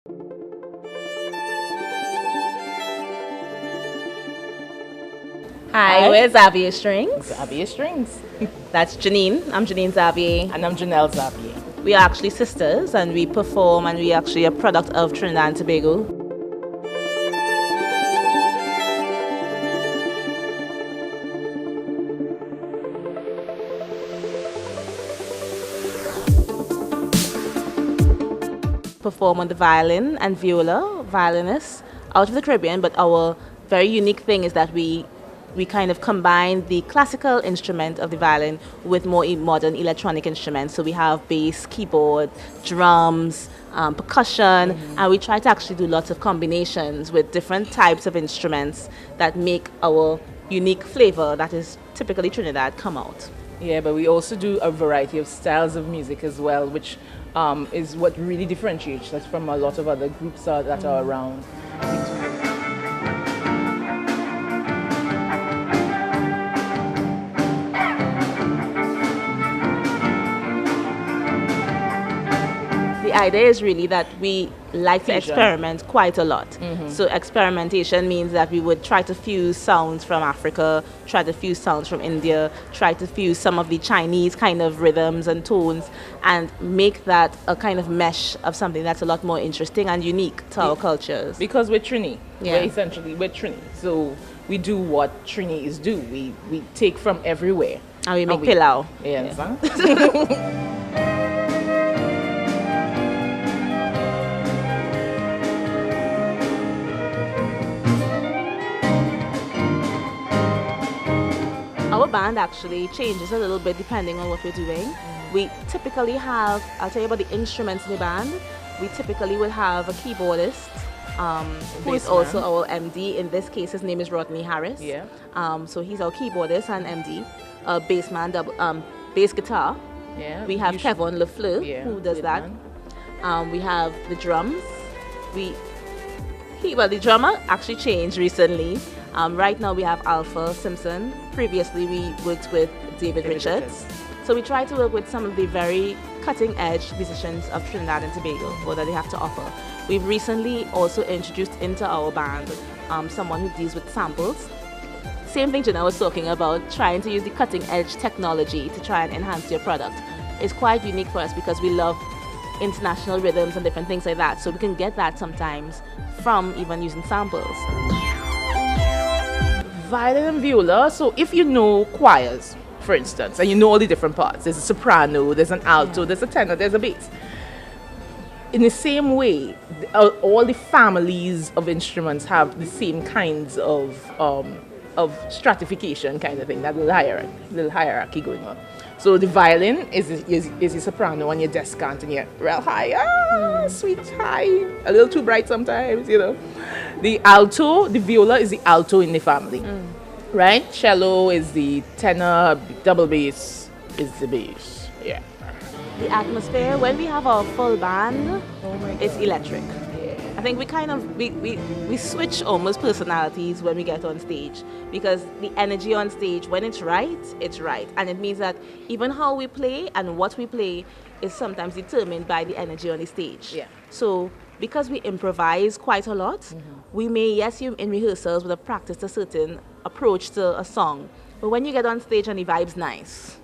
Hi, we're XAVIER Strings. XAVIER Strings. That's Janine. I'm Janine XAVIER. And I'm Janelle XAVIER. We are actually sisters and we perform and we actually a product of Trinidad and Tobago. Perform on the violin and viola, violinists out of the Caribbean, but our very unique thing is that we kind of combine the classical instrument of the violin with more modern electronic instruments. So we have bass, keyboard, drums, percussion, and we try to actually do lots of combinations with different types of instruments that make our unique flavor that is typically Trinidad come out. Yeah, but we also do a variety of styles of music as well, which is what really differentiates us from a lot of other groups that are around. The idea is really that we like to experiment quite a lot. So experimentation means that we would try to fuse sounds from Africa, try to fuse sounds from India, try to fuse some of the Chinese kind of rhythms and tones and make that a kind of mesh of something that's a lot more interesting and unique to our cultures. Because we're Trini. We're Trini. So we do what Trinis do. We take from everywhere. And we make pilau. Yeah. Our band actually changes a little bit depending on what we're doing. We typically have, I'll tell you about the instruments in the band. We typically will have a keyboardist who is also our MD. In this case, his name is Rodney Harris. Yeah. So he's our keyboardist and MD. Bassman, bass guitar. Yeah. We have Kevin Lafleur who does that. We have the drums. The drummer actually changed recently. Right now we have Alpha Simpson. Previously we worked with David Richards. So we try to work with some of the very cutting edge musicians of Trinidad and Tobago, or that they have to offer. We've recently also introduced into our band someone who deals with samples. Same thing Janelle was talking about, trying to use the cutting edge technology to try and enhance your product. It's quite unique for us because we love international rhythms and different things like that. So we can get that sometimes from even using samples. Violin and viola. So if you know choirs, for instance, and you know all the different parts, there's a soprano, there's an alto, there's a tenor, there's a bass. In the same way, all the families of instruments have the same kinds of stratification kind of thing, that little hierarchy going on. So the violin is a soprano and your descant and you're real high, sweet high, a little too bright sometimes, you know. The alto, the viola is the alto in the family, right? Cello is the tenor, double bass is the bass, yeah. The atmosphere, when we have our full band, it's electric. I think we kind of, we switch almost personalities when we get on stage, because the energy on stage, when it's right, it's right. And it means that even how we play and what we play is sometimes determined by the energy on the stage. Yeah. So because we improvise quite a lot, we may, yes, you in rehearsals would have practiced a certain approach to a song, but when you get on stage and the vibe's nice,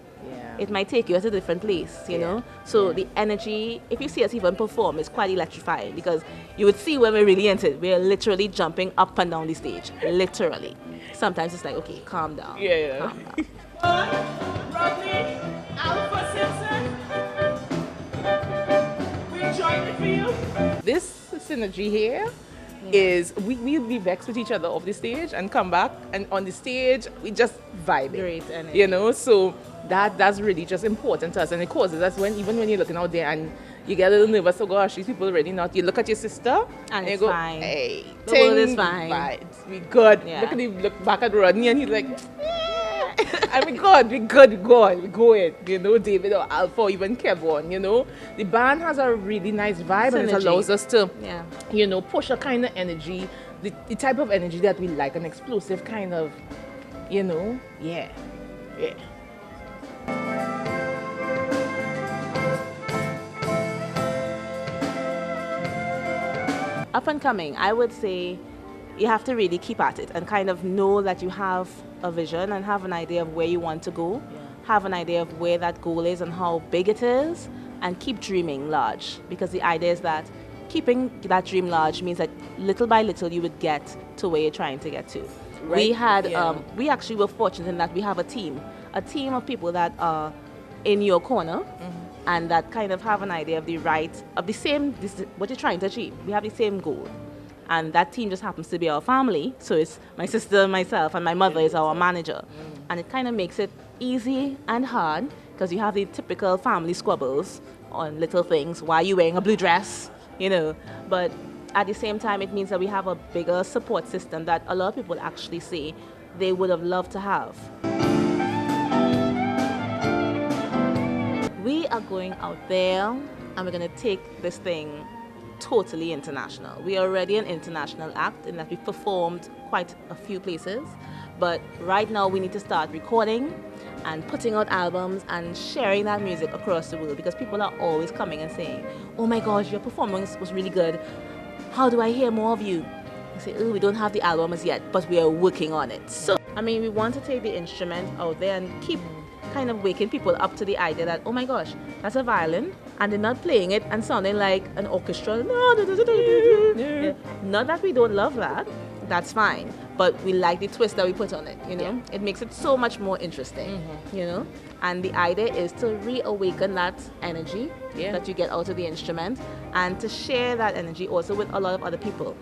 it might take you at a different place, you know? So the energy, if you see us even perform, is quite electrifying, because you would see when we're really into it, we're literally jumping up and down the stage, literally. Sometimes it's like, okay, calm down. Calm down. Rodney, Alpha Simpson, we join the field. This synergy here is we'll be vexed with each other off the stage and come back, and on the stage we just vibe. Great energy. You know, so that's really just important to us, and it causes us even when you're looking out there and you get a little nervous, oh gosh, these people already not. You look at your sister and you go, fine. Hey, the world is fine. Vibes. We good. Yeah. Look back at Rodney and he's like, and we go in, you know, David or Alpha or even Kevin, you know. The band has a really nice vibe, and it allows us to, you know, push a kind of energy, the type of energy that we like, an explosive kind of, you know, yeah. up and coming, I would say you have to really keep at it and kind of know that you have a vision and have an idea of where you want to go, have an idea of where that goal is and how big it is, and keep dreaming large, because the idea is that keeping that dream large means that little by little you would get to where you're trying to get to. Right. We actually were fortunate in that we have a team of people that are in your corner, and that kind of have an idea of what you're trying to achieve. We have the same goal, and that team just happens to be our family. So it's my sister, myself, and my mother is our manager, and it kind of makes it easy and hard, because you have the typical family squabbles on little things. Why are you wearing a blue dress? But at the same time, it means that we have a bigger support system that a lot of people actually say they would have loved to have. We are going out there and we're going to take this thing totally international. We are already an international act in that we've performed quite a few places, but right now we need to start recording and putting out albums and sharing that music across the world, because people are always coming and saying, oh my gosh, your performance was really good. How do I hear more of you? I say, oh, we don't have the album as yet, but we are working on it. So, we want to take the instrument out there and keep kind of waking people up to the idea that, oh my gosh, that's a violin, and they're not playing it and sounding like an orchestra. No. Not that we don't love that. That's fine, but we like the twist that we put on it, It makes it so much more interesting, and the idea is to reawaken that energy that you get out of the instrument, and to share that energy also with a lot of other people.